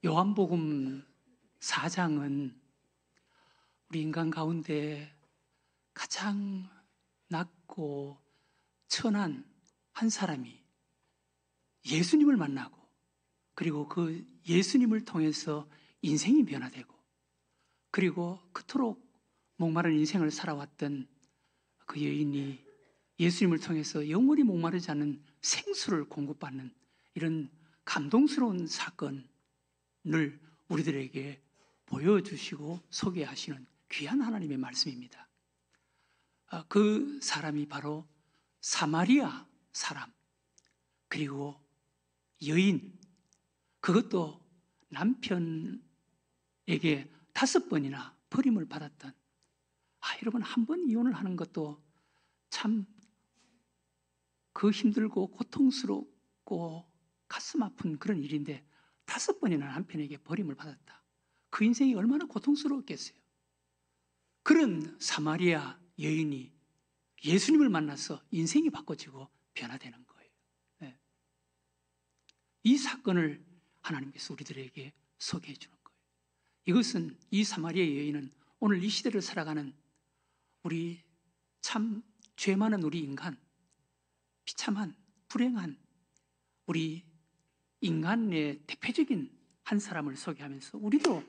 요한복음 4장은 우리 인간 가운데 가장 낮고 천한 한 사람이 예수님을 만나고, 그리고 그 예수님을 통해서 인생이 변화되고, 그리고 그토록 목마른 인생을 살아왔던 그 여인이 예수님을 통해서 영원히 목마르지 않는 생수를 공급받는 이런 감동스러운 사건을 우리들에게 보여주시고 소개하시는 귀한 하나님의 말씀입니다. 그 사람이 바로 사마리아 사람, 그리고 여인, 그것도 남편에게 5번이나 버림을 받았던, 여러분, 한 번 이혼을 하는 것도 참 그 힘들고 고통스럽고 가슴 아픈 그런 일인데 5번이나 남편에게 버림을 받았다. 그 인생이 얼마나 고통스러웠겠어요. 그런 사마리아 여인이 예수님을 만나서 인생이 바꿔지고 변화되는 거예요. 네. 이 사건을 하나님께서 우리들에게 소개해 주는 거예요. 이것은, 이 사마리아 여인은 오늘 이 시대를 살아가는 우리 참 죄 많은 우리 인간, 비참한 불행한 우리 인간의 대표적인 한 사람을 소개하면서 우리도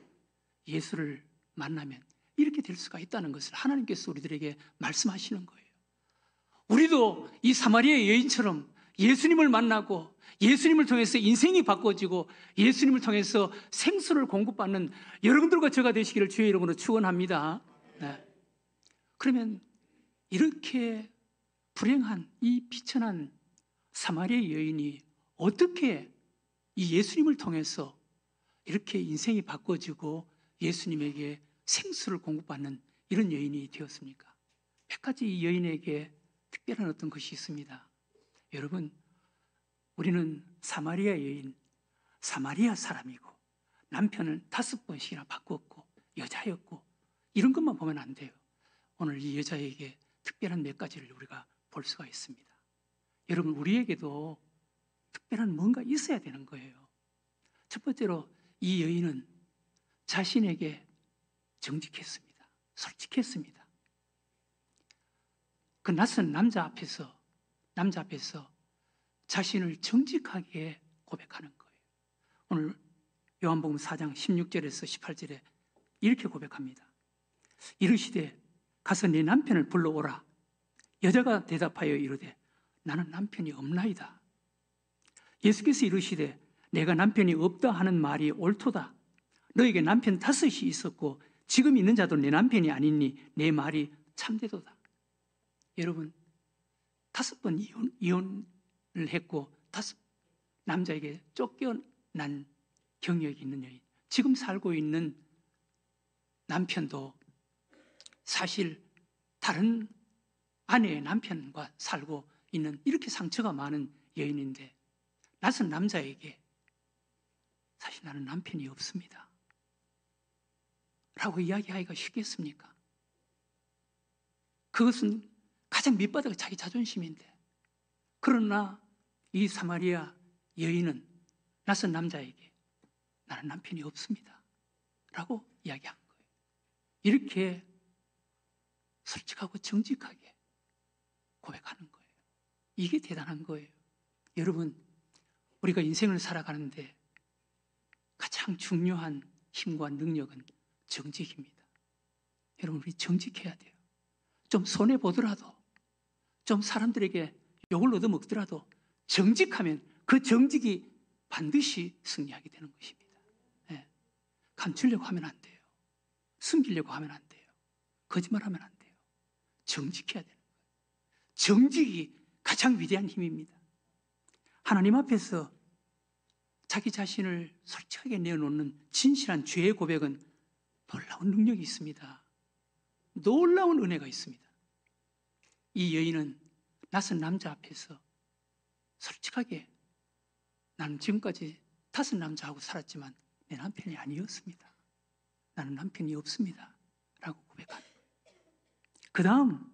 예수를 만나면 이렇게 될 수가 있다는 것을 하나님께서 우리들에게 말씀하시는 거예요. 우리도 이 사마리아 여인처럼 예수님을 만나고 예수님을 통해서 인생이 바꿔지고 예수님을 통해서 생수를 공급받는 여러분들과 저가 되시기를 주의 이름으로 축원합니다. 네. 그러면 이렇게 불행한 이 비천한 사마리아 여인이 어떻게 이 예수님을 통해서 이렇게 인생이 바꿔지고 예수님에게 생수를 공급받는 이런 여인이 되었습니까? 몇 가지 이 여인에게 특별한 어떤 것이 있습니다. 여러분, 우리는 사마리아 여인, 사마리아 사람이고 남편을 5번씩이나 바꿨고 여자였고 이런 것만 보면 안 돼요. 오늘 이 여자에게 특별한 몇 가지를 우리가 볼 수가 있습니다. 여러분, 우리에게도 특별한 뭔가 있어야 되는 거예요. 첫 번째로 이 여인은 자신에게 정직했습니다. 솔직했습니다. 그 낯선 남자 앞에서 자신을 정직하게 고백하는 거예요. 오늘 요한복음 4장 16절에서 18절에 이렇게 고백합니다. 이르시되 가서 네 남편을 불러오라. 여자가 대답하여 이르되 나는 남편이 없나이다. 예수께서 이르시되 내가 남편이 없다 하는 말이 옳도다. 너에게 남편 5이 있었고 지금 있는 자도 내 남편이 아니니 내 말이 참되도다. 여러분, 5번 이혼을 했고 5 남자에게 쫓겨난 경력이 있는 여인, 지금 살고 있는 남편도 사실 다른 아내의 남편과 살고 있는 이렇게 상처가 많은 여인인데 낯선 남자에게 사실 나는 남편이 없습니다 라고 이야기하기가 쉽겠습니까? 그것은 가장 밑바닥이 자기 자존심인데, 그러나 이 사마리아 여인은 낯선 남자에게 나는 남편이 없습니다 라고 이야기한 거예요. 이렇게 솔직하고 정직하게 고백하는 거예요. 이게 대단한 거예요. 여러분, 우리가 인생을 살아가는데 가장 중요한 힘과 능력은 정직입니다. 여러분, 우리 정직해야 돼요. 좀 손해보더라도, 좀 사람들에게 욕을 얻어먹더라도 정직하면 그 정직이 반드시 승리하게 되는 것입니다. 네. 감추려고 하면 안 돼요. 숨기려고 하면 안 돼요. 거짓말하면 안 돼요. 정직해야 되는 거예요. 정직이 가장 위대한 힘입니다. 하나님 앞에서 자기 자신을 솔직하게 내어놓는 진실한 죄의 고백은 놀라운 능력이 있습니다. 놀라운 은혜가 있습니다. 이 여인은 낯선 남자 앞에서 솔직하게 나는 지금까지 5 남자하고 살았지만 내 남편이 아니었습니다. 나는 남편이 없습니다 라고 고백하는 거예요. 그 다음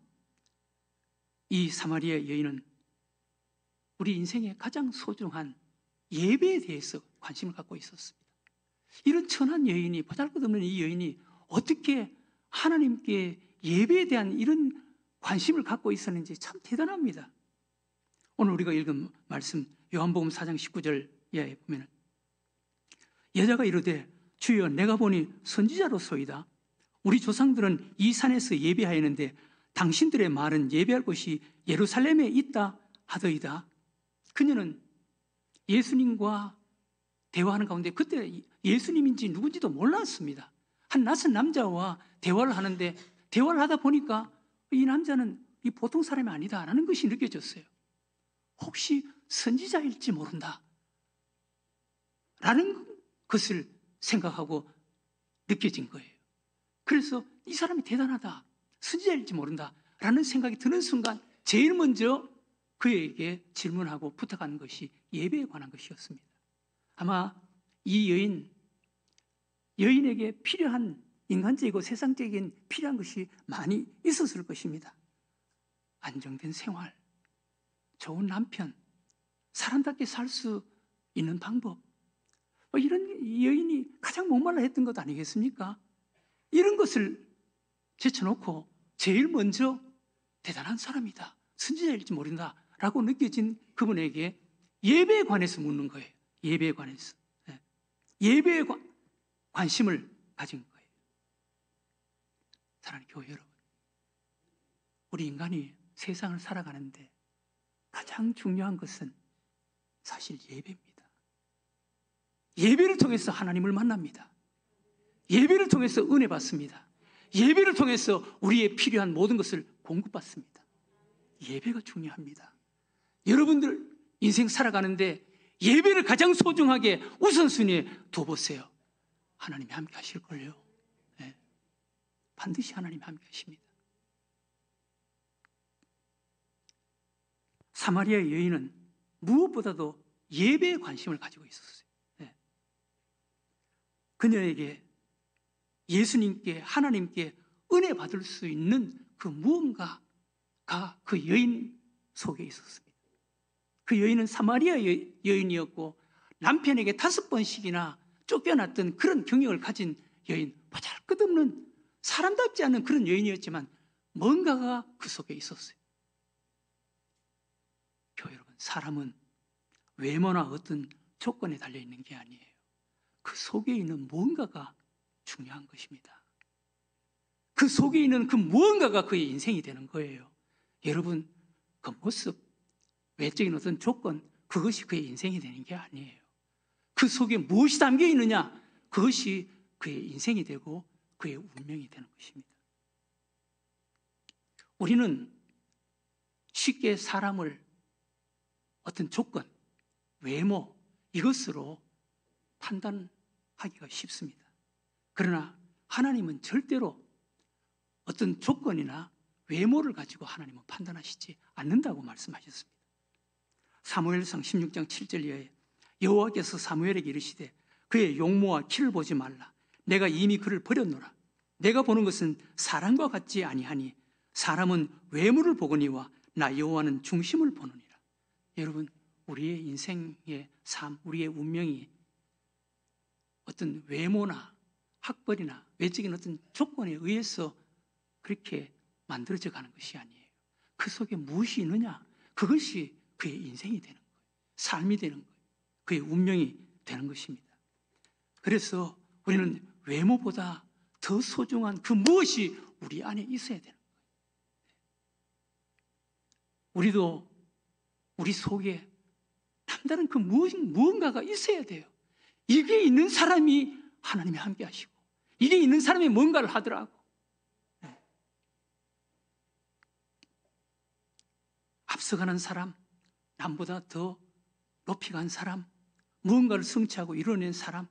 이 사마리아 여인은 우리 인생의 가장 소중한 예배에 대해서 관심을 갖고 있었습니다. 이런 천한 여인이, 보잘것없는 이 여인이 어떻게 하나님께 예배에 대한 이런 관심을 갖고 있었는지 참 대단합니다. 오늘 우리가 읽은 말씀 요한복음 4장 19절에 보면 여자가 이르되 주여 내가 보니 선지자로소이다. 우리 조상들은 이 산에서 예배하였는데 당신들의 말은 예배할 곳이 예루살렘에 있다 하더이다. 그녀는 예수님과 대화하는 가운데 그때 예수님인지 누군지도 몰랐습니다. 한 낯선 남자와 대화를 하는데 대화를 하다 보니까 이 남자는 이 보통 사람이 아니다라는 것이 느껴졌어요. 혹시 선지자일지 모른다 라는 것을 생각하고 느껴진 거예요. 그래서 이 사람이 대단하다, 선지자일지 모른다 라는 생각이 드는 순간 제일 먼저 그에게 질문하고 부탁하는 것이 예배에 관한 것이었습니다. 아마 이 여인에게 필요한 인간적이고 세상적인 필요한 것이 많이 있었을 것입니다. 안정된 생활, 좋은 남편, 사람답게 살 수 있는 방법, 이런 여인이 가장 목말라 했던 것 아니겠습니까? 이런 것을 제쳐놓고 제일 먼저 대단한 사람이다, 선지자일지 모른다 라고 느껴진 그분에게 예배에 관해서 묻는 거예요. 예배에 관해서. 예배에 관심을 가진 거예요. 사랑하는 교회 여러분, 우리 인간이 세상을 살아가는데 가장 중요한 것은 사실 예배입니다. 예배를 통해서 하나님을 만납니다. 예배를 통해서 은혜 받습니다. 예배를 통해서 우리의 필요한 모든 것을 공급받습니다. 예배가 중요합니다. 여러분들 인생 살아가는데 예배를 가장 소중하게 우선순위에 둬보세요. 하나님이 함께 하실걸요. 네. 반드시 하나님이 함께 하십니다. 사마리아 여인은 무엇보다도 예배에 관심을 가지고 있었어요. 네. 그녀에게 예수님께, 하나님께 은혜 받을 수 있는 그 무언가가 그 여인 속에 있었습니다. 그 여인은 사마리아 여인이었고 남편에게 5번씩이나 쫓겨났던 그런 경력을 가진 여인, 보잘것없는 사람답지 않은 그런 여인이었지만 뭔가가 그 속에 있었어요. 교회 여러분, 사람은 외모나 어떤 조건에 달려있는 게 아니에요. 그 속에 있는 무언가가 중요한 것입니다. 그 속에 있는 그 무언가가 그의 인생이 되는 거예요. 여러분, 그 모습, 외적인 어떤 조건, 그것이 그의 인생이 되는 게 아니에요. 그 속에 무엇이 담겨 있느냐, 그것이 그의 인생이 되고 그의 운명이 되는 것입니다. 우리는 쉽게 사람을 어떤 조건, 외모, 이것으로 판단하기가 쉽습니다. 그러나 하나님은 절대로 어떤 조건이나 외모를 가지고 하나님은 판단하시지 않는다고 말씀하셨습니다. 사무엘상 16장 7절 이하에 여호와께서 사무엘에게 이르시되 그의 용모와 키를 보지 말라. 내가 이미 그를 버렸노라. 내가 보는 것은 사람과 같지 아니하니 사람은 외모를 보거니와 나 여호와는 중심을 보느니라. 여러분, 우리의 인생의 삶, 우리의 운명이 어떤 외모나 학벌이나 외적인 어떤 조건에 의해서 그렇게 만들어져 가는 것이 아니에요. 그 속에 무엇이 있느냐, 그것이 그의 인생이 되는 거예요. 삶이 되는 거예요. 그의 운명이 되는 것입니다. 그래서 우리는 외모보다 더 소중한 그 무엇이 우리 안에 있어야 되는 거예요. 우리도 우리 속에 남다른 그 무언가가 있어야 돼요. 이게 있는 사람이 하나님이 함께 하시고, 이게 있는 사람이 뭔가를 하더라고. 앞서가는 사람, 남보다 더 높이 간 사람, 무언가를 성취하고 이뤄낸 사람,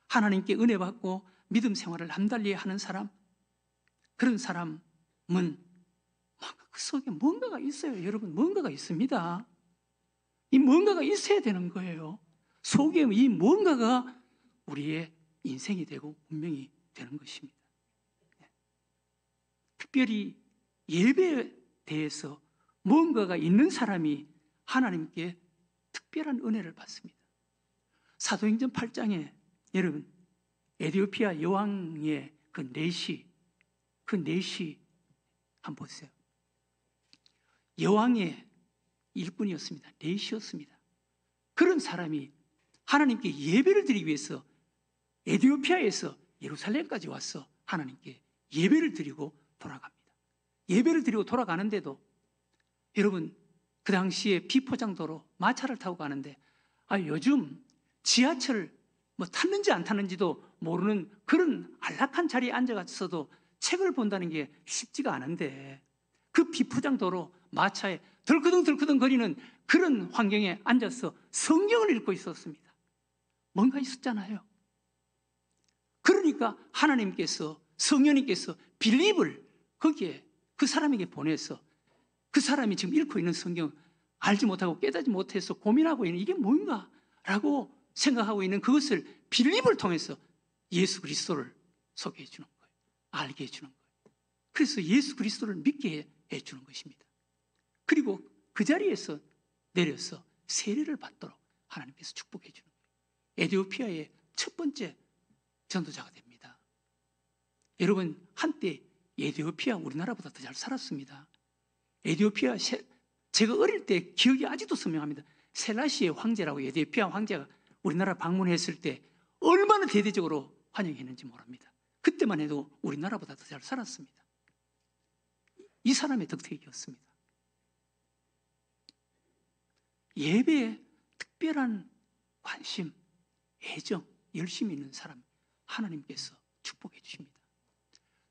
하나님께 은혜 받고 믿음 생활을 남달리 하는 사람, 그런 사람은 그 속에 뭔가가 있어요. 여러분, 뭔가가 있습니다. 이 뭔가가 있어야 되는 거예요. 속에 이 뭔가가 우리의 인생이 되고 운명이 되는 것입니다. 특별히 예배에 대해서 뭔가가 있는 사람이 하나님께 특별한 은혜를 받습니다. 사도행전 8장에 여러분 에티오피아 여왕의 그 내시 한번 보세요. 여왕의 일꾼이었습니다. 내시였습니다. 그런 사람이 하나님께 예배를 드리기 위해서 에티오피아에서 예루살렘까지 와서 하나님께 예배를 드리고 돌아갑니다. 예배를 드리고 돌아가는데도 여러분, 그 당시에 비포장도로 마차를 타고 가는데 요즘 지하철 탔는지 안 탔는지도 모르는 그런 안락한 자리에 앉아가서도 책을 본다는 게 쉽지가 않은데, 그 비포장도로 마차에 덜커덩 거리는 그런 환경에 앉아서 성경을 읽고 있었습니다. 뭔가 있었잖아요. 그러니까 하나님께서, 성령님께서 빌립을 거기에 그 사람에게 보내서 그 사람이 지금 읽고 있는 성경 알지 못하고 깨닫지 못해서 고민하고 있는 이게 뭔가 라고 생각하고 있는 그것을 빌립을 통해서 예수 그리스도를 소개해 주는 거예요. 알게 해주는 거예요. 그래서 예수 그리스도를 믿게 해주는 것입니다. 그리고 그 자리에서 내려서 세례를 받도록 하나님께서 축복해 주는 거예요. 에티오피아의 첫 번째 전도자가 됩니다. 여러분, 한때 에티오피아 우리나라보다 더 잘 살았습니다. 에티오피아, 제가 어릴 때 기억이 아직도 선명합니다. 셀라시의 황제라고 에티오피아 황제가 우리나라 방문했을 때 얼마나 대대적으로 환영했는지 모릅니다. 그때만 해도 우리나라보다 더 잘 살았습니다. 이 사람의 덕택이었습니다. 예배에 특별한 관심, 애정, 열심이 있는 사람 하나님께서 축복해 주십니다.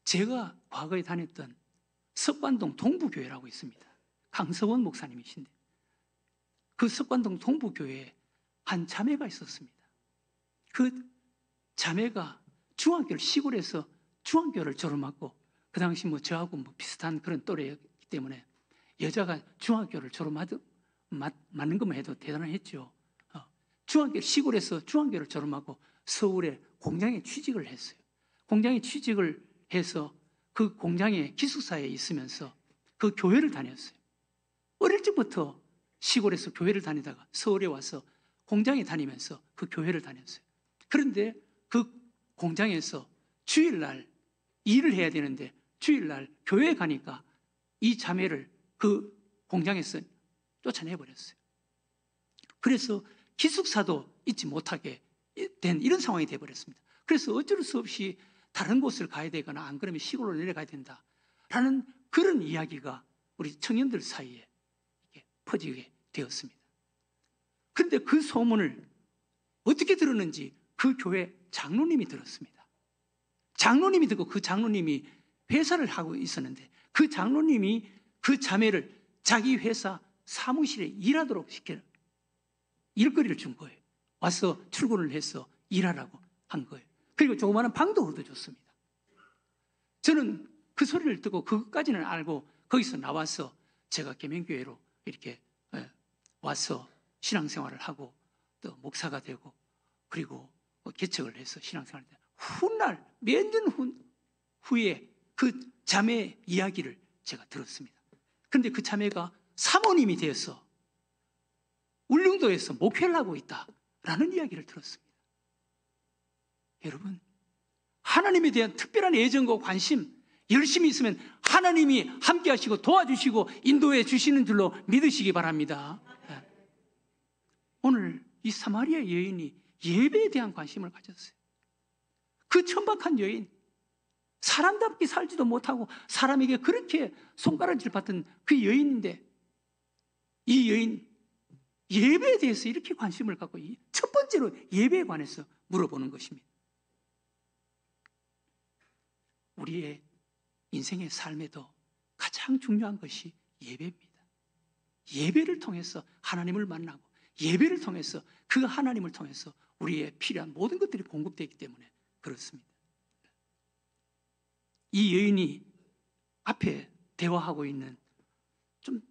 제가 과거에 다녔던 석관동 동부교회라고 있습니다. 강서원 목사님이신데 그 석관동 동부교회에 한 자매가 있었습니다. 그 자매가 중학교를 시골에서 중학교를 졸업하고, 그 당시 저하고 비슷한 그런 또래였기 때문에 여자가 중학교를 졸업하는 것만 해도 대단했죠. 중학교 시골에서 중학교를 졸업하고 서울에 공장에 취직을 했어요. 공장에 취직을 해서 그 공장의 기숙사에 있으면서 그 교회를 다녔어요. 어릴 적부터 시골에서 교회를 다니다가 서울에 와서 공장에 다니면서 그 교회를 다녔어요. 그런데 그 공장에서 주일날 일을 해야 되는데 주일날 교회에 가니까 이 자매를 그 공장에서 쫓아내버렸어요. 그래서 기숙사도 잊지 못하게 된 이런 상황이 되어버렸습니다. 그래서 어쩔 수 없이 다른 곳을 가야 되거나 안 그러면 시골로 내려가야 된다라는 그런 이야기가 우리 청년들 사이에 퍼지게 되었습니다. 그런데 그 소문을 어떻게 들었는지 그 교회 장로님이 들었습니다. 장로님이 듣고 그 장로님이 회사를 하고 있었는데 그 장로님이 그 자매를 자기 회사 사무실에 일하도록 시켜 일거리를 준 거예요. 와서 출근을 해서 일하라고 한 거예요. 그리고 조그마한 방도 얻어줬습니다. 저는 그 소리를 듣고 그것까지는 알고 거기서 나와서 제가 계명교회로 이렇게 와서 신앙생활을 하고 또 목사가 되고 그리고 개척을 해서 신앙생활을 했는데 훗날 몇 년 후에 그 자매 이야기를 제가 들었습니다. 그런데 그 자매가 사모님이 되어서 울릉도에서 목회를 하고 있다라는 이야기를 들었습니다. 여러분, 하나님에 대한 특별한 애정과 관심, 열심히 있으면 하나님이 함께 하시고 도와주시고 인도해 주시는 줄로 믿으시기 바랍니다. 오늘 이 사마리아 여인이 예배에 대한 관심을 가졌어요. 그 천박한 여인, 사람답게 살지도 못하고 사람에게 그렇게 손가락질 받던 그 여인인데 이 여인 예배에 대해서 이렇게 관심을 갖고 첫 번째로 예배에 관해서 물어보는 것입니다. 우리의 인생의 삶에도 가장 중요한 것이 예배입니다. 예배를 통해서 하나님을 만나고 예배를 통해서 그 하나님을 통해서 우리의 필요한 모든 것들이 공급되기 때문에 그렇습니다. 이 여인이 앞에 대화하고 있는 좀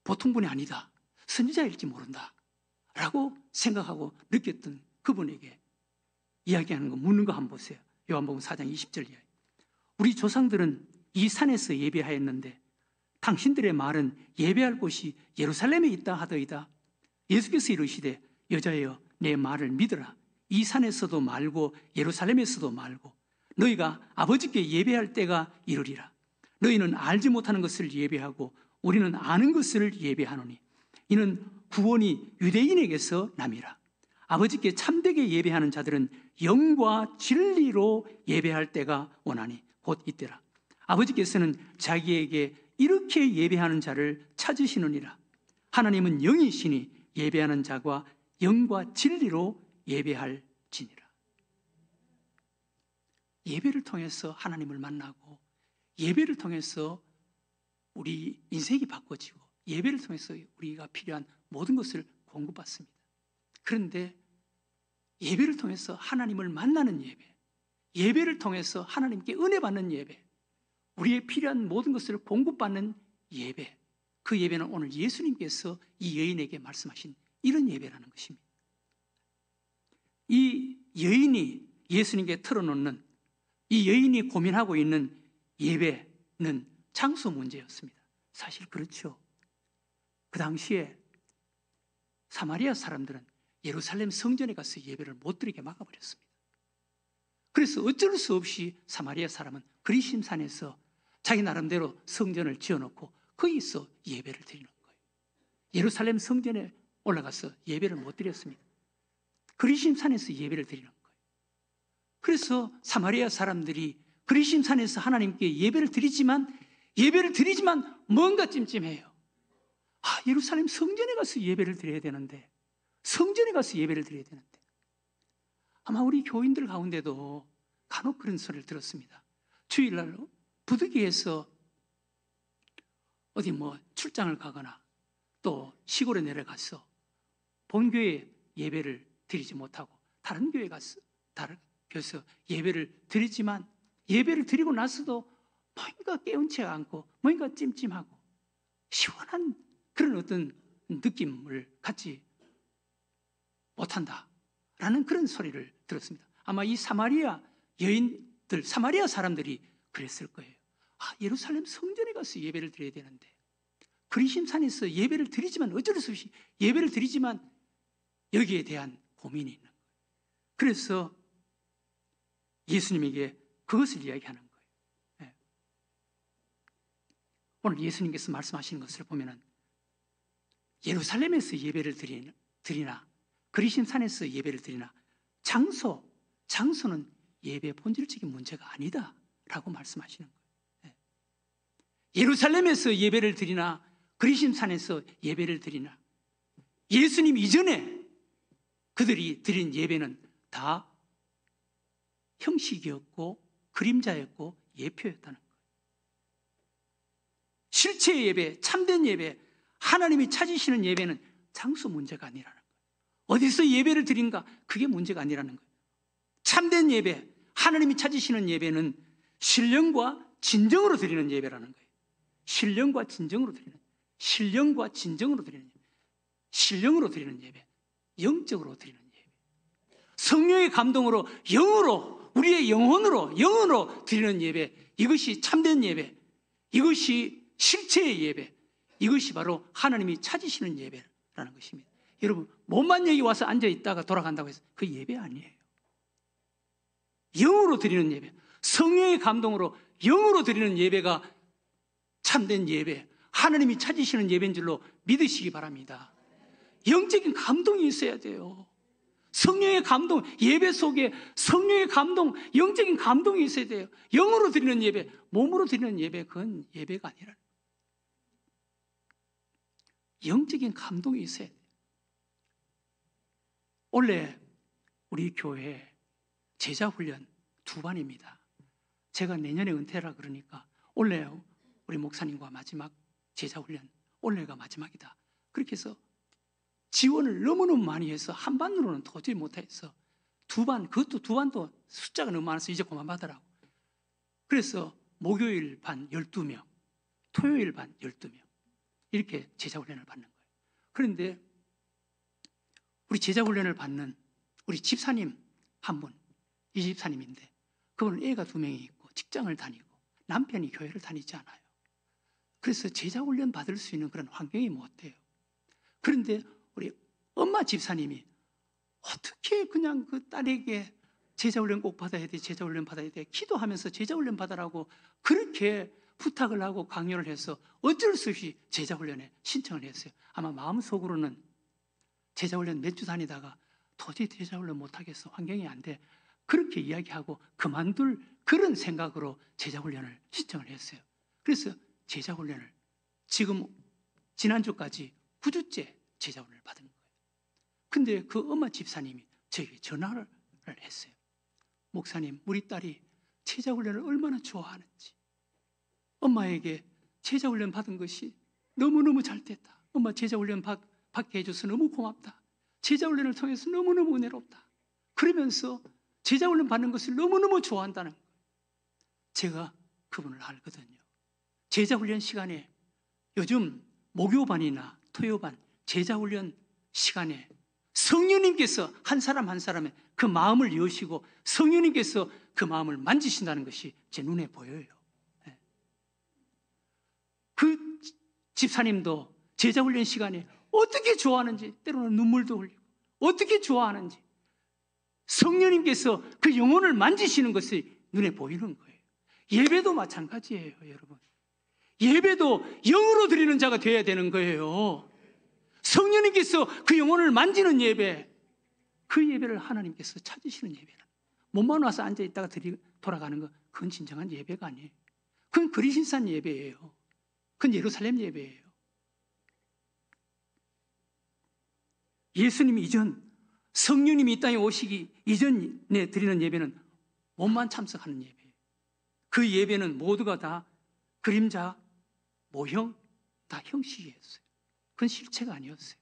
보통 분이 아니다, 선지자일지 모른다 라고 생각하고 느꼈던 그분에게 이야기하는 거, 묻는 거 한번 보세요. 요한복음 4장 20절 이야기. 우리 조상들은 이 산에서 예배하였는데 당신들의 말은 예배할 곳이 예루살렘에 있다 하더이다. 예수께서 이르시되 여자여 내 말을 믿으라. 이 산에서도 말고 예루살렘에서도 말고 너희가 아버지께 예배할 때가 이르리라. 너희는 알지 못하는 것을 예배하고 우리는 아는 것을 예배하노니 이는 구원이 유대인에게서 남이라. 아버지께 참되게 예배하는 자들은 영과 진리로 예배할 때가 오나니 곧 이때라. 아버지께서는 자기에게 이렇게 예배하는 자를 찾으시느니라. 하나님은 영이시니 예배하는 자가 영과 진리로 예배할지니라. 예배를 통해서 하나님을 만나고 예배를 통해서 우리 인생이 바꿔지고 예배를 통해서 우리가 필요한 모든 것을 공급받습니다. 그런데 예배를 통해서 하나님을 만나는 예배, 예배를 통해서 하나님께 은혜 받는 예배, 우리의 필요한 모든 것을 공급받는 예배, 그 예배는 오늘 예수님께서 이 여인에게 말씀하신 이런 예배라는 것입니다. 이 여인이 예수님께 털어놓는, 이 여인이 고민하고 있는 예배는 장소 문제였습니다. 사실 그렇죠. 그 당시에 사마리아 사람들은 예루살렘 성전에 가서 예배를 못 드리게 막아버렸습니다. 그래서 어쩔 수 없이 사마리아 사람은 그리심산에서 자기 나름대로 성전을 지어놓고 거기서 예배를 드리는 거예요. 예루살렘 성전에 올라가서 예배를 못 드렸습니다. 그리심산에서 예배를 드리는 거예요. 그래서 사마리아 사람들이 그리심산에서 하나님께 예배를 드리지만 뭔가 찜찜해요. 예루살렘 성전에 가서 예배를 드려야 되는데, 성전에 가서 예배를 드려야 되는데. 아마 우리 교인들 가운데도 간혹 그런 소리를 들었습니다. 주일날 부득이해서 어디 출장을 가거나 또 시골에 내려가서 본교회 예배를 드리지 못하고 다른 교회 가서 다른 교회에서 예배를 드리지만 예배를 드리고 나서도 뭔가 깨운치가 않고 뭔가 찜찜하고 시원한 그런 어떤 느낌을 갖지 못한다라는 그런 소리를 들었습니다. 아마 이 사마리아 여인들, 사마리아 사람들이 그랬을 거예요. 예루살렘 성전에 가서 예배를 드려야 되는데 그리심산에서 예배를 드리지만 어쩔 수 없이 예배를 드리지만 여기에 대한 고민이 있는 거예요. 그래서 예수님에게 그것을 이야기하는 거예요. 네. 오늘 예수님께서 말씀하시는 것을 보면은 예루살렘에서 예배를 드리나 그리심산에서 예배를 드리나 장소는 예배의 본질적인 문제가 아니다라고 말씀하시는 거예요. 네. 예루살렘에서 예배를 드리나 그리심산에서 예배를 드리나 예수님 이전에 그들이 드린 예배는 다 형식이었고 그림자였고 예표였다는 거예요. 실체의 예배, 참된 예배, 하나님이 찾으시는 예배는 장소 문제가 아니라는 거예요. 어디서 예배를 드린가 그게 문제가 아니라는 거예요. 참된 예배, 하나님이 찾으시는 예배는 신령과 진정으로 드리는 예배라는 거예요. 신령과 진정으로 드리는 예배. 신령으로 드리는 예배. 영적으로 드리는 예배. 성령의 감동으로 영으로 우리의 영혼으로 드리는 예배. 이것이 참된 예배. 이것이 실체의 예배. 이것이 바로 하나님이 찾으시는 예배라는 것입니다. 여러분 몸만 여기 와서 앉아있다가 돌아간다고 해서 그 예배 아니에요. 영으로 드리는 예배, 성령의 감동으로 영으로 드리는 예배가 참된 예배, 하나님이 찾으시는 예배인 줄로 믿으시기 바랍니다. 영적인 감동이 있어야 돼요. 성령의 감동, 예배 속에 성령의 감동, 영적인 감동이 있어야 돼요. 영으로 드리는 예배, 몸으로 드리는 예배, 그건 예배가 아니라 영적인 감동이 있어야 돼요. 원래 우리 교회 제자훈련 2반입니다. 제가 내년에 은퇴라 그러니까 올해 우리 목사님과 마지막 제자훈련, 올해가 마지막이다. 그렇게 해서 지원을 너무너무 많이 해서 한 반으로는 도저히 못해서 2반, 그것도 2반도 숫자가 너무 많아서 이제 그만 받으라고. 그래서 목요일 반 12명, 토요일 반 12명 이렇게 제자훈련을 받는 거예요. 그런데 우리 제자훈련을 받는 우리 집사님 한 분, 이 집사님인데 그분은 애가 2명이 있고 직장을 다니고 남편이 교회를 다니지 않아요. 그래서 제자훈련 받을 수 있는 그런 환경이 못 돼요. 그런데 우리 엄마 집사님이 어떻게 그냥 그 딸에게 제자훈련 꼭 받아야 돼, 제자훈련 받아야 돼, 기도하면서 제자훈련 받아라고 그렇게 부탁을 하고 강요를 해서 어쩔 수 없이 제자훈련에 신청을 했어요. 아마 마음속으로는 제자훈련 몇 주 다니다가 도저히 제자훈련 못하겠어, 환경이 안 돼, 그렇게 이야기하고 그만둘 그런 생각으로 제자훈련을 신청을 했어요. 그래서 제자훈련을 지금 지난주까지 9주째 제자훈련을 받은 거예요. 근데 그 엄마 집사님이 저에게 전화를 했어요. 목사님, 우리 딸이 제자훈련을 얼마나 좋아하는지, 엄마에게 제자훈련 받은 것이 너무너무 잘 됐다, 엄마 제자훈련 받게 해줘서 너무 고맙다, 제자훈련을 통해서 너무너무 은혜롭다, 그러면서 제자훈련 받는 것을 너무너무 좋아한다는 거예요. 제가 그분을 알거든요. 제자훈련 시간에, 요즘 목요반이나 토요반 제자훈련 시간에 성령님께서 한 사람 한 사람의 그 마음을 여시고 성령님께서 그 마음을 만지신다는 것이 제 눈에 보여요. 그 집사님도 제자훈련 시간에 어떻게 좋아하는지, 때로는 눈물도 흘리고 어떻게 좋아하는지 성령님께서 그 영혼을 만지시는 것이 눈에 보이는 거예요. 예배도 마찬가지예요, 여러분. 예배도 영으로 드리는 자가 되어야 되는 거예요. 성령님께서 그 영혼을 만지는 예배, 그 예배를 하나님께서 찾으시는 예배라. 몸만 와서 앉아있다가 돌아가는 거, 그건 진정한 예배가 아니에요. 그건 그리신산 예배예요. 그건 예루살렘 예배예요. 예수님이 이전, 성령님이 이 땅에 오시기 이전에 드리는 예배는 몸만 참석하는 예배예요. 그 예배는 모두가 다 그림자, 모형, 다 형식이었어요. 그건 실체가 아니었어요.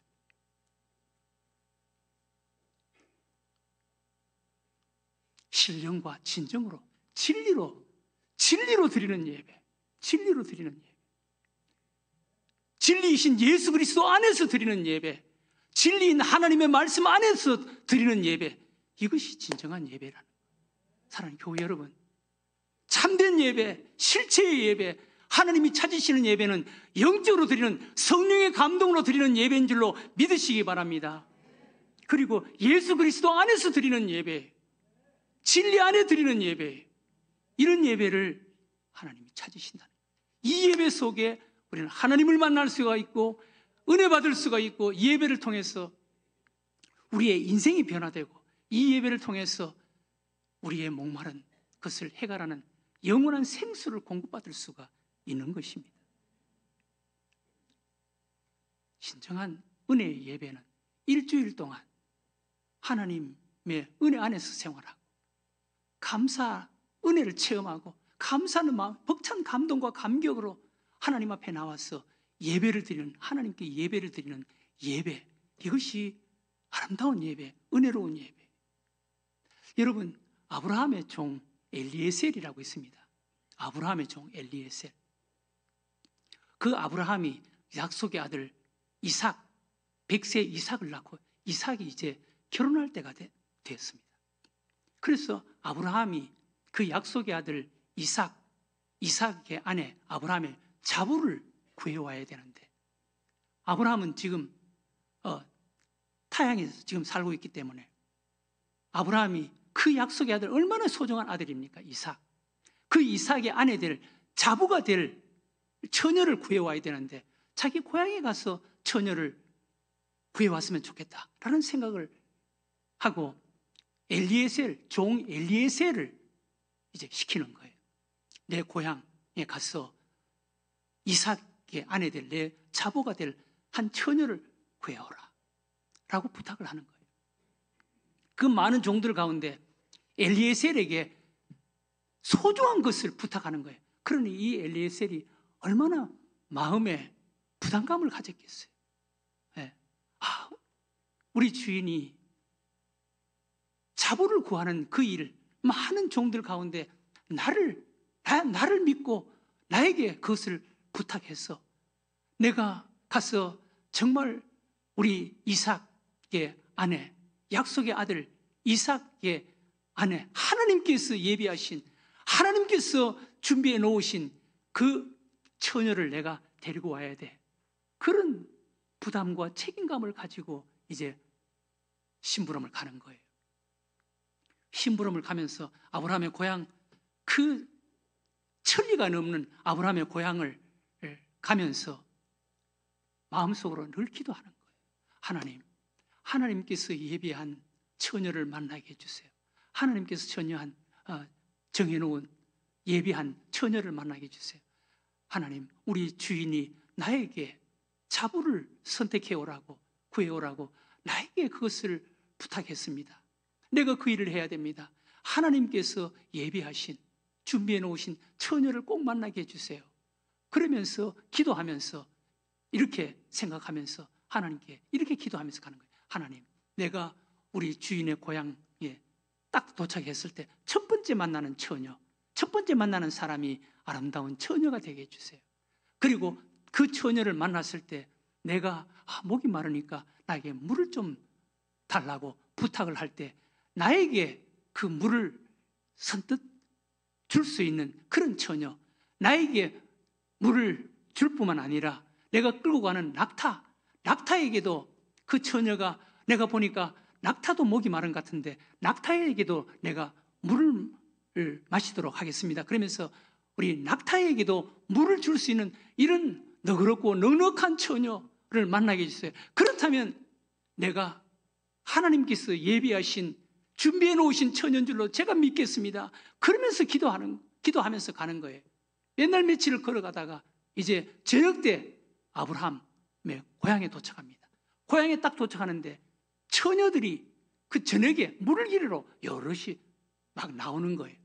신령과 진정으로, 진리로 드리는 예배, 진리로 드리는 예배, 진리이신 예수 그리스도 안에서 드리는 예배, 진리인 하나님의 말씀 안에서 드리는 예배, 이것이 진정한 예배라는 거예요. 사랑하는 교회 여러분, 참된 예배, 실체의 예배, 하나님이 찾으시는 예배는 영적으로 드리는, 성령의 감동으로 드리는 예배인 줄로 믿으시기 바랍니다. 그리고 예수 그리스도 안에서 드리는 예배, 진리 안에 드리는 예배, 이런 예배를 하나님이 찾으신다는 거예요. 이 예배 속에 우리는 하나님을 만날 수가 있고 은혜 받을 수가 있고, 예배를 통해서 우리의 인생이 변화되고, 이 예배를 통해서 우리의 목마른 것을 해결하는 영원한 생수를 공급받을 수가 있는 것입니다. 진정한 은혜의 예배는 일주일 동안 하나님의 은혜 안에서 생활하고 감사, 은혜를 체험하고 감사하는 마음, 벅찬 감동과 감격으로 하나님 앞에 나와서 예배를 드리는, 하나님께 예배를 드리는 예배, 이것이 아름다운 예배, 은혜로운 예배. 여러분, 아브라함의 종 엘리에셀이라고 있습니다. 아브라함의 종 엘리에셀. 그 아브라함이 약속의 아들 이삭, 100세 이삭을 낳고 이삭이 이제 결혼할 때가 됐습니다. 그래서 아브라함이 그 약속의 아들 이삭의 아내 아브라함의 자부를 구해와야 되는데, 아브라함은 지금 타향에서 지금 살고 있기 때문에 아브라함이 그 약속의 아들, 얼마나 소중한 아들입니까? 이삭. 그 이삭의 아내 될, 자부가 될 처녀를 구해와야 되는데 자기 고향에 가서 처녀를 구해왔으면 좋겠다라는 생각을 하고 엘리에셀, 종 엘리에셀을 이제 시키는 거예요. 내 고향에 가서 이삭의 아내 될, 내 자부가 될 한 처녀를 구해오라 라고 부탁을 하는 거예요. 그 많은 종들 가운데 엘리에셀에게 소중한 것을 부탁하는 거예요. 그러니 이 엘리에셀이 얼마나 마음에 부담감을 가졌겠어요. 네. 우리 주인이 자부를 구하는 그 일, 많은 종들 가운데 나를 믿고 나에게 그것을 부탁해서 내가 가서 정말 우리 이삭의 아내, 약속의 아들 이삭의 아내, 하나님께서 예비하신, 하나님께서 준비해 놓으신 그 처녀를 내가 데리고 와야 돼. 그런 부담과 책임감을 가지고 이제 심부름을 가는 거예요. 심부름을 가면서 아브라함의 고향, 그 천리가 넘는 아브라함의 고향을 가면서 마음속으로 늘 기도하는 거예요. 하나님께서 예비한 처녀를 만나게 해주세요. 하나님께서 정해놓은 예비한 처녀를 만나게 해주세요. 하나님, 우리 주인이 나에게 자부를 선택해오라고, 구해오라고 나에게 그것을 부탁했습니다. 내가 그 일을 해야 됩니다. 하나님께서 예비하신, 준비해 놓으신 처녀를 꼭 만나게 해주세요. 그러면서 기도하면서 이렇게 생각하면서 하나님께 이렇게 기도하면서 가는 거예요. 하나님, 내가 우리 주인의 고향에 딱 도착했을 때 첫 번째 만나는 처녀, 첫 번째 만나는 사람이 아름다운 처녀가 되게 해주세요. 그리고 그 처녀를 만났을 때 내가 목이 마르니까 나에게 물을 좀 달라고 부탁을 할 때 나에게 그 물을 선뜻 줄 수 있는 그런 처녀, 나에게 물을 줄 뿐만 아니라 내가 끌고 가는 낙타에게도 그 처녀가, 내가 보니까 낙타도 목이 마른 것 같은데 낙타에게도 내가 물을 마시도록 하겠습니다. 그러면서 우리 낙타에게도 물을 줄 수 있는 이런 너그럽고 넉넉한 처녀를 만나게 해주세요. 그렇다면 내가 하나님께서 예비하신, 준비해 놓으신 처녀인 줄로 제가 믿겠습니다. 그러면서 기도하면서 가는 거예요. 옛날 며칠을 걸어가다가 이제 저녁 때 아브라함의 고향에 도착합니다. 고향에 딱 도착하는데 처녀들이 그 저녁에 물을 기르러 여럿이 막 나오는 거예요.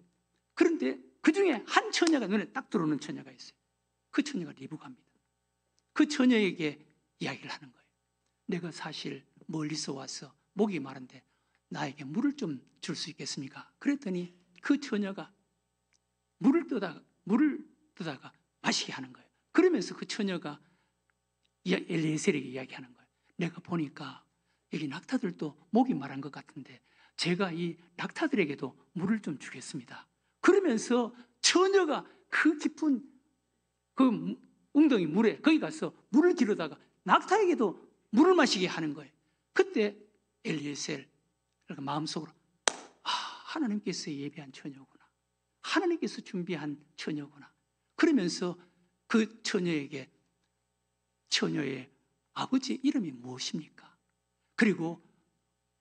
그런데 그 중에 한 처녀가 눈에 딱 들어오는 처녀가 있어요. 그 처녀가 리브가입니다. 그 처녀에게 이야기를 하는 거예요. 내가 사실 멀리서 와서 목이 마른데 나에게 물을 좀 줄 수 있겠습니까? 그랬더니 그 처녀가 물을 뜨다가 마시게 하는 거예요. 그러면서 그 처녀가 엘리에셀에게 이야기하는 거예요. 내가 보니까 여기 낙타들도 목이 마른 것 같은데 제가 이 낙타들에게도 물을 좀 주겠습니다. 그러면서 처녀가 그 깊은 그 웅덩이 물에 거기 가서 물을 기르다가 낙타에게도 물을 마시게 하는 거예요. 그때 엘리에셀 마음속으로 하나님께서 예비한 처녀구나, 하나님께서 준비한 처녀구나. 그러면서 그 처녀에게 처녀의 아버지 이름이 무엇입니까? 그리고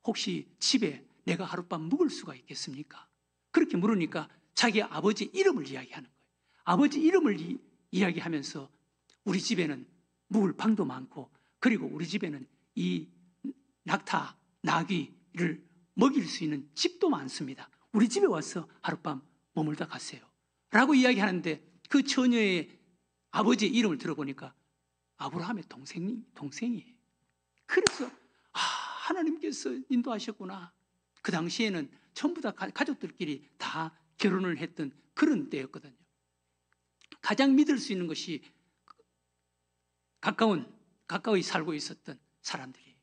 혹시 집에 내가 하룻밤 묵을 수가 있겠습니까? 그렇게 물으니까 자기 아버지 이름을 이야기하는 거예요. 아버지 이름을 이야기하면서 우리 집에는 묵을 방도 많고 그리고 우리 집에는 이 낙타, 나귀를 먹일 수 있는 집도 많습니다. 우리 집에 와서 하룻밤 머물다 가세요 라고 이야기하는데 그 처녀의 아버지 이름을 들어보니까 아브라함의 동생이에요. 그래서 하나님께서 인도하셨구나. 그 당시에는 전부 다 가족들끼리 다 결혼을 했던 그런 때였거든요. 가장 믿을 수 있는 것이 가까이 살고 있었던 사람들이에요.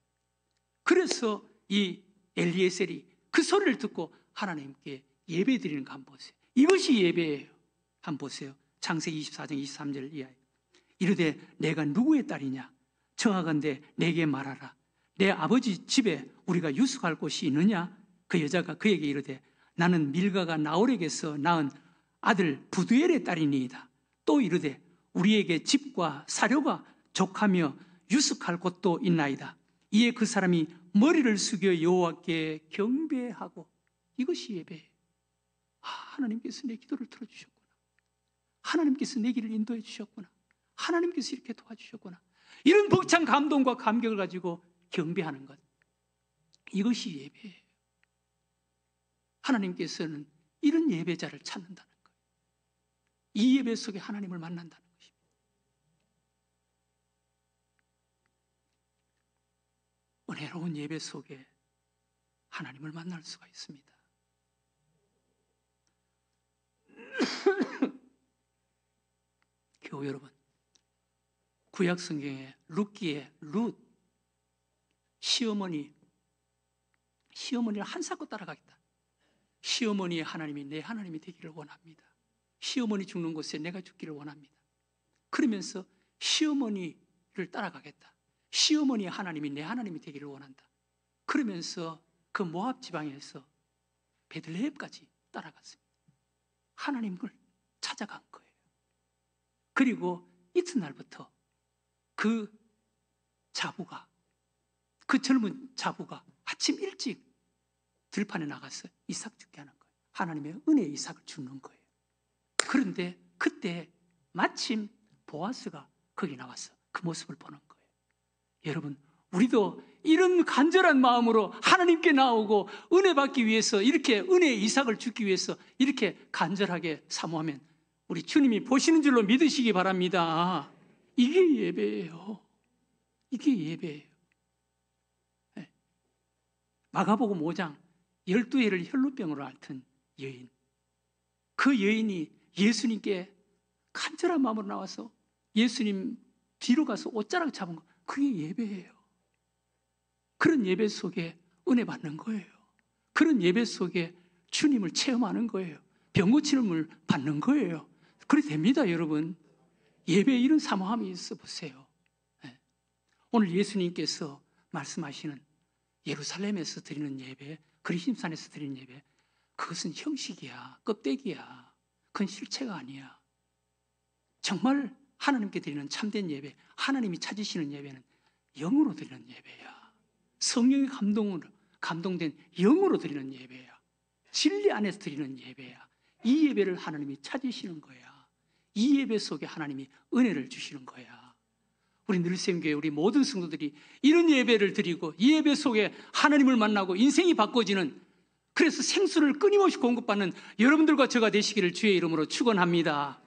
그래서 이 엘리에셀이 그 소리를 듣고 하나님께 예배 드리는 거 한번 보세요. 이것이 예배예요. 한번 보세요. 창세기 24장 23절 이하에 이르되 내가 누구의 딸이냐 청하건대 내게 말하라. 내 아버지 집에 우리가 유숙할 곳이 있느냐? 그 여자가 그에게 이르되 나는 밀가가 나홀에게서 낳은 아들 부두엘의 딸이니이다. 또 이르되 우리에게 집과 사료가 족하며 유숙할 곳도 있나이다. 이에 그 사람이 머리를 숙여 여호와께 경배하고. 이것이 예배예요. 하나님께서 내 기도를 들어주셨구나. 하나님께서 내 길을 인도해 주셨구나. 하나님께서 이렇게 도와주셨구나. 이런 벅찬 감동과 감격을 가지고 경배하는 것, 이것이 예배예요. 하나님께서는 이런 예배자를 찾는다는 거예요. 이 예배 속에 하나님을 만난다는 것입니다. 은혜로운 예배 속에 하나님을 만날 수가 있습니다. 교우 여러분, 구약 성경에 룻기에 룻 시어머니를 한사코 따라가겠다. 시어머니의 하나님이 내 하나님이 되기를 원합니다. 시어머니 죽는 곳에 내가 죽기를 원합니다. 그러면서 시어머니를 따라가겠다. 시어머니의 하나님이 내 하나님이 되기를 원한다. 그러면서 그 모압 지방에서 베들레헴까지 따라갔습니다. 하나님을 찾아간 거예요. 그리고 이튿날부터 그 젊은 자부가 아침 일찍 들판에 나가서 이삭 죽게 하는 거예요. 하나님의 은혜의 이삭을 주는 거예요. 그런데 그때 마침 보아스가 거기 나와서 그 모습을 보는 거예요. 여러분, 우리도 이런 간절한 마음으로 하나님께 나오고 은혜 받기 위해서, 이렇게 은혜의 이삭을 주기 위해서 이렇게 간절하게 사모하면 우리 주님이 보시는 줄로 믿으시기 바랍니다. 이게 예배예요. 이게 예배예요. 네. 마가복음 5장 12해를 혈루병으로 앓던 여인, 그 여인이 예수님께 간절한 마음으로 나와서 예수님 뒤로 가서 옷자락 잡은 거, 그게 예배예요. 그런 예배 속에 은혜 받는 거예요. 그런 예배 속에 주님을 체험하는 거예요. 병 고치는 물 받는 거예요. 그래 됩니다, 여러분. 예배에 이런 사모함이 있어 보세요. 네. 오늘 예수님께서 말씀하시는 예루살렘에서 드리는 예배, 그리심산에서 드리는 예배, 그것은 형식이야, 껍데기야. 그건 실체가 아니야. 정말 하나님께 드리는 참된 예배, 하나님이 찾으시는 예배는 영으로 드리는 예배야. 성령의 감동된 영으로 드리는 예배야. 진리 안에서 드리는 예배야. 이 예배를 하나님이 찾으시는 거야. 이 예배 속에 하나님이 은혜를 주시는 거야. 우리 늘샘교회 우리 모든 성도들이 이런 예배를 드리고 이 예배 속에 하나님을 만나고 인생이 바꿔지는, 그래서 생수를 끊임없이 공급받는 여러분들과 저가 되시기를 주의 이름으로 축원합니다.